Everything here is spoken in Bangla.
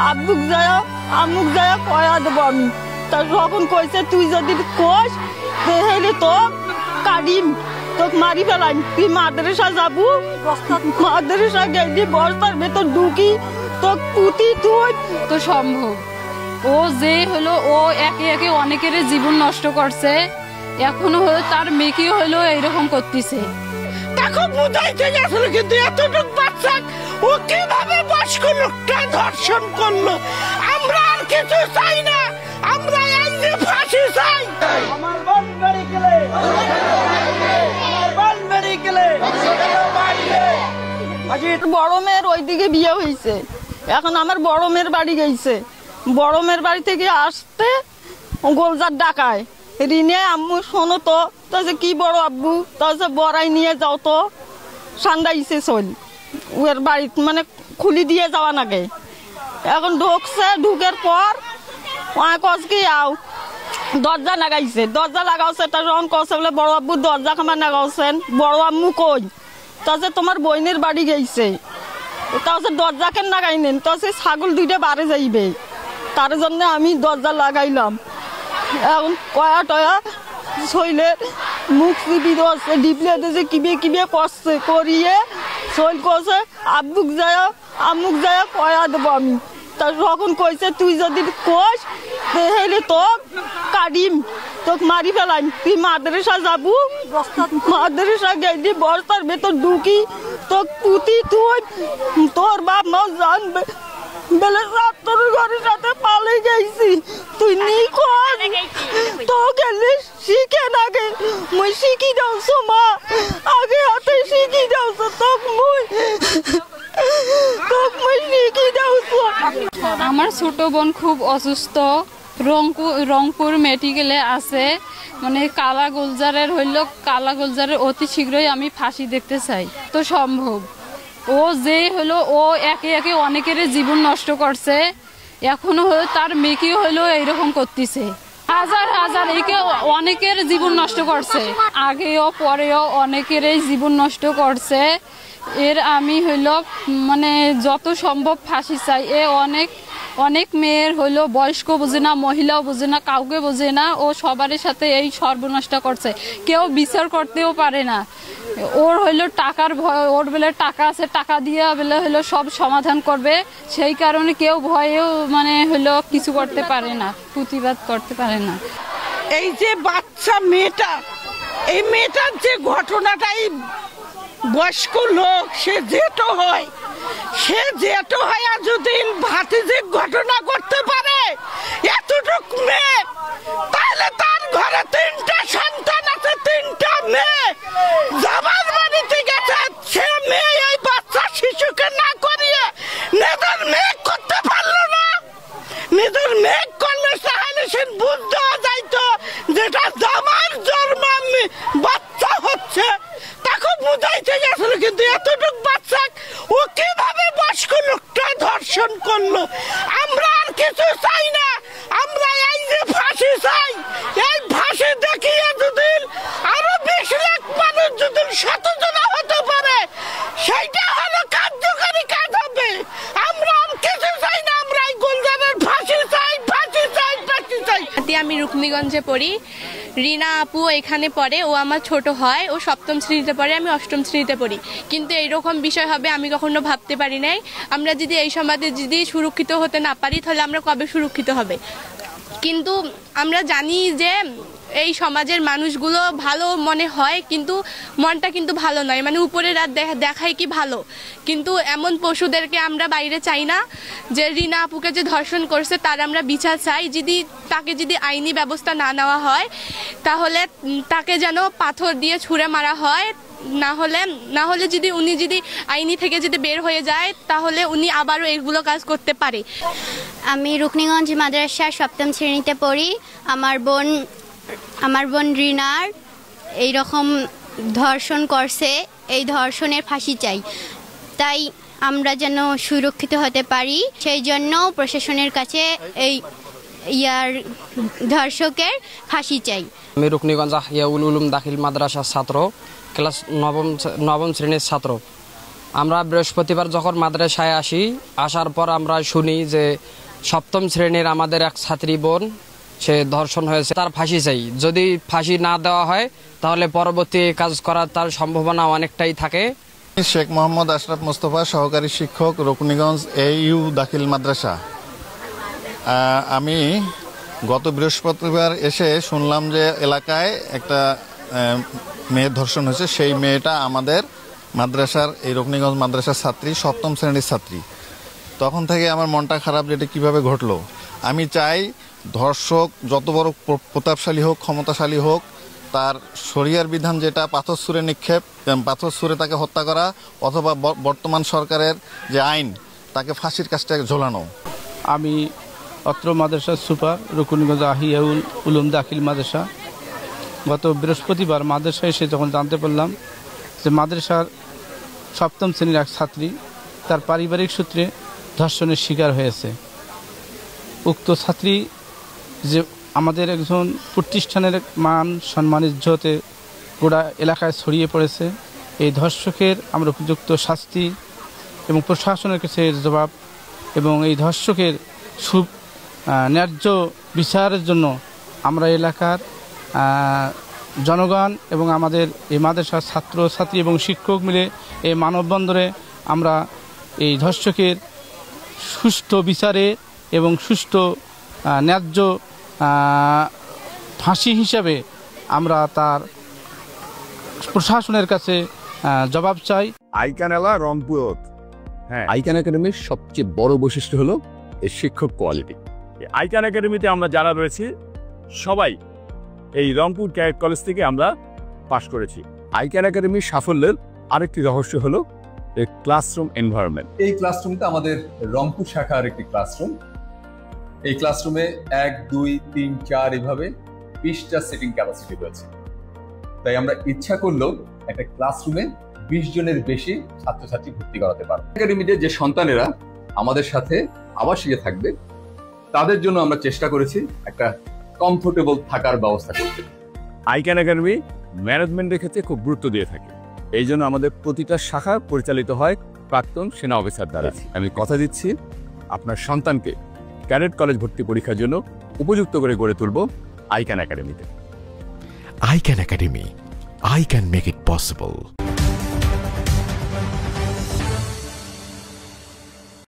আব্বুক যায় আমুক যায় কয়া দেবো আমি। তা যখন কইছে তুই যদি কোস তাহলে তো কাটিম, তোকে মারি ফেলাম। তুই মাদ্রাসা যাবো, মাদ্রাসা গেলি বস্তার ভেতর ঢুকি তো পুঁতি তুই তো সম্ভব। ও যে হলো ও একে একে অনেকের জীবন নষ্ট করছে, এখনো হলো তার মেয়েকে হলো এইরকম করতেছে। তাকে বুঝাইতে গেছিল কিন্তু এতটুক বাচ্চা ও কিভাবে বয়স্ক লোকটা ধর্ষণ করলো। আমরা আর কিছু চাই না, আমরা এই যে ফাঁসি চাই। আমার বোন বেড়ে গেলে, আমার বোন বেড়ে গেলে বড় মেয়ের ওইদিকে বিয়ে হয়েছে, এখন আমার বড় মেয়ের বাড়ি গেছে। বড় মেয়ের বাড়ি থেকে আসতে গোলজার ডাকায় রিনে আম্মু শোনো তো, তাহলে কি বড় আব্বু তাহলে বড়াই নিয়ে যাও তো সান্দাইছে চল ওর বাড়ি মানে খুলি দিয়ে যাওয়া নাগে। এখন ঢুকছে, ঢুকের পর কস কি আও দরজা লাগাইছে, দরজা লাগাওছে। তার যখন কছে বলে বড় আব্বু দরজা খামার লাগাওছেন, বড় আম্মু কই তাহলে তোমার বইনের বাড়ি গেছে, তাহলে দরজা কেন লাগাইনেন, তাহলে ছাগল দুইটা বাড়ে যাইবে, তার জন্য আমি দরজা লাগাইলাম। এখন কয়া টয়া শৈলের মুখ চিপি দিচ্ছে, ডিপলে দিয়েছে, কিবে কিবে করছে, করিয়ে শৈল করছে আব্বুক যায় আমুক যায় কয়া দেবো আমি। তা যখন কইছে তুই যদি কোস তাহলে তো কাটিম, তোকে মারি ফেলাম। তুই মাদ্রাসা যাবো, মাদ্রাসা গেলি বস্তার ভেতর ঢুকি তো পুঁতি তুই, তোর বাপ মাও জানবে বেলে তোর ঘরের সাথে পালে গেছি। তুই নিখোঁজ তো গেলে শিখে নাগে মুই শিখি দাওছো মা, আগে হাতে শিখি দাওছো তোক মুই শিখি দাওছো। আমার ছোট বোন খুব অসুস্থ, রংপুর মেডিকেলে আছে। মানে কালা গুলজারের হইল, কালা গুলজারের অতি শীঘ্রই আমি ফাঁসি দেখতে চাই তো সম্ভব। ও যে হলো ও একে একে অনেকের জীবন নষ্ট করছে, এখনো হলো তার মেয়েকে হলো এইরকম করতেছে। হাজার হাজার একে অনেকের জীবন নষ্ট করছে, আগেও পরেও অনেকের জীবন নষ্ট করছে। এর আমি হইল মানে যত সম্ভব ফাঁসি চাই। এ অনেক মেয়ের হইলো বয়স্ক বোঝে না, মহিলাও বোঝে না, কাউকে বোঝে না। ও সবার সাথে এই সর্বনষ্ট করছে, কেউ বিচার করতেও পারে না। ওর হইলো টাকার ভয়, ওর বেলে টাকা আছে, টাকা দিয়ে বেলে হইলো সব সমাধান করবে, সেই কারণে কেউ ভয়েও মানে হইলো কিছু করতে পারে না, প্রতিবাদ করতে পারে না। এই যে বাচ্চা মেয়েটা, এই মেয়েটার যে ঘটনাটাই বয়স্ক লোক সে যেটো হয়, সে যেটো হয় আর যদি ভাতে যে ঘটনা করতে পারে এতটুক মেয়ে, তাহলে তার ঘরে 3টা সন্তান আছে, 3টা মেয়ে যাবার বাড়িতে গেছে। সে মেয়ে এই বাচ্চা শিশুকে না করিয়ে নিজের মেয়ে করতে পারলো না। নিজের মেয়ে করলে তাহলে সে বুঝ দেওয়া যাইতো যেটা জামার জন্মা বাচ্চা হচ্ছে। তাকে বুঝাইতে গেছিল কিন্তু এতটুক বাচ্চা ও কিভাবে বয়স্ক লোকটা ধর্ষণ করলো। আমরা আর কিছু চাই না, আমরা এই যে ফাঁসি চাই। এই ফাঁসি দেখিয়ে যদি আরো 20 লাখ মানুষ যদি সচেতন হতে পারে, সেইটা হলো কার্যকরী কাজ হবে। আমরা আর কিছু চাই না, আমরা এই গুলজারের ফাঁসি চাই, ফাঁসি চাই, ফাঁসি চাই। আমি রুকমিগঞ্জে পড়ি, রিনা আপু এখানে পড়ে, ও আমার ছোট হয়, ও 7ম শ্রেণীতে পড়ে, আমি 8ম শ্রেণীতে পড়ি। কিন্তু এইরকম বিষয় হবে আমি কখনো ভাবতে পারি নাই। আমরা যদি এই সমাজে যদি সুরক্ষিত হতে না পারি তাহলে আমরা কবে সুরক্ষিত হবে। কিন্তু আমরা জানি যে এই সমাজের মানুষগুলো ভালো মনে হয়, কিন্তু মনটা কিন্তু ভালো নয়। মানে উপরে রাত দেখায় কি ভালো, কিন্তু এমন পশুদেরকে আমরা বাইরে চাই না। যে রিনা আপুকে যে ধর্ষণ করছে তার আমরা বিচার চাই। তাকে যদি আইনি ব্যবস্থা না নেওয়া হয় তাহলে তাকে যেন পাথর দিয়ে ছুঁড়ে মারা হয়। না হলে যদি উনি যদি আইনি থেকে যদি বের হয়ে যায় তাহলে উনি আবারও এগুলো কাজ করতে পারে। আমি রুকমিগঞ্জ মাদ্রাসার 7ম শ্রেণীতে পড়ি। আমার বোন রিনার এইরকম ধর্ষণ করছে, এই ধর্ষণের ফাঁসি চাই। তাই আমরা যেন সুরক্ষিত হতে পারি, সেই জন্য প্রশাসনের কাছে এই ধর্ষকের ফাঁসি চাই। আমি রুকমিগঞ্জ আহিয়াউল উলুম দাখিল মাদ্রাসার ছাত্র, ক্লাস 9ম শ্রেণীর ছাত্র। আমরা বৃহস্পতিবার যখন মাদ্রাসায় আসার পর আমরা শুনি যে 7ম শ্রেণীর আমাদের এক ছাত্রী বোন সে ধর্ষণ হয়েছে, তার ফাঁসি চাই। যদি ফাঁসি না দেওয়া হয় তাহলে পরবর্তী কাজ করার তার সম্ভাবনা অনেকটাই থাকে। শেখ মোহাম্মদ আশরাফ মোস্তফা, সহকারী শিক্ষক, রকুনিগঞ্জ AU দাখিল মাদ্রাসা। আমি গত বৃহস্পতিবার এসে শুনলাম যে এলাকায় একটা মেয়ের ধর্ষণ হয়েছে। সেই মেয়েটা আমাদের মাদ্রাসার, এই রকুনিগঞ্জ মাদ্রাসার ছাত্রী, 7ম শ্রেণীর ছাত্রী। তখন থেকে আমার মনটা খারাপ যে এটা কীভাবে ঘটলো। আমি চাই ধর্ষক যত বড় প্রতাপশালী হোক, ক্ষমতাশালী হোক, তার শরিয়ার বিধান যেটা পাথর ছুঁড়ে নিক্ষেপ, পাথর ছুঁড়ে তাকে হত্যা করা, অথবা বর্তমান সরকারের যে আইন তাকে ফাঁসির কাজটাকে ঝোলানো। আমি অত্র মাদ্রাসার সুপার, রকুনিগঞ্জ আহিয়াউল উলুম দাখিল মাদ্রাসা। গত বৃহস্পতিবার মাদ্রাসায় এসে যখন জানতে পারলাম যে মাদ্রাসার 7ম শ্রেণীর এক ছাত্রী তার পারিবারিক সূত্রে ধর্ষণের শিকার হয়েছে। উক্ত ছাত্রী যে আমাদের একজন প্রতিষ্ঠানের মান সম্মান ইজ্জতে গোটা এলাকায় ছড়িয়ে পড়েছে, এই ধর্ষকের আমরা উপযুক্ত শাস্তি এবং প্রশাসনের কাছে জবাব এবং এই ধর্ষকের ন্যায্য বিচারের জন্য আমরা এলাকার জনগণ এবং আমাদের এই মাদ্রাসার ছাত্রছাত্রী এবং শিক্ষক মিলে এই মানববন্ধনে আমরা এই ধর্ষকের সুষ্ঠু বিচারে এবং সুষ্ঠু ন্যায্য ফাঁসি হিসাবে আমরা তার প্রশাসনের কাছে জবাব চাই। আইকান এলা রংপুর। হ্যাঁ, আইকান একাডেমির সবচেয়ে বড় বৈশিষ্ট্য হলো এর শিক্ষক কোয়ালিটি। আইকান একাডেমিতে আমরা যারা রয়েছি সবাই এই রংপুর ক্যাডেট কলেজ থেকে আমরা পাশ করেছি। আইকান একাডেমির সাফল্যের আরেকটি রহস্য হলো এর ক্লাসরুম এনভায়রনমেন্ট। এই ক্লাসরুমটা আমাদের রংপুর শাখার একটি ক্লাসরুম। এই ক্লাসরুমে 1, 2, 3, 4 এভাবে 20টা সিটিং ক্যাপাসিটি রয়েছে। তাই আমরা ইচ্ছা করলেও একটা ক্লাসরুমে 20 জনের বেশি ছাত্রছাত্রী ভর্তি করাতে পারবো। একাডেমিতে যে সন্তানেরা আমাদের সাথে আবাসিকে থাকবে তাদের জন্য আমরা চেষ্টা করেছি একটা কমফোর্টেবল থাকার ব্যবস্থা করতে। আইকান একাডেমি ম্যানেজমেন্টের ক্ষেত্রে খুব গুরুত্ব দিয়ে থাকে। এই জন্য আমাদের প্রতিটা শাখা পরিচালিত হয় প্রাক্তন সেনা অফিসার দ্বারা। আমি কথা দিচ্ছি আপনার সন্তানকে ক্যাডেট কলেজ ভর্তি পরীক্ষার জন্য উপযুক্ত করে গড়ে তুলব আইকান একাডেমিতে। Icon academy, I can make it possible.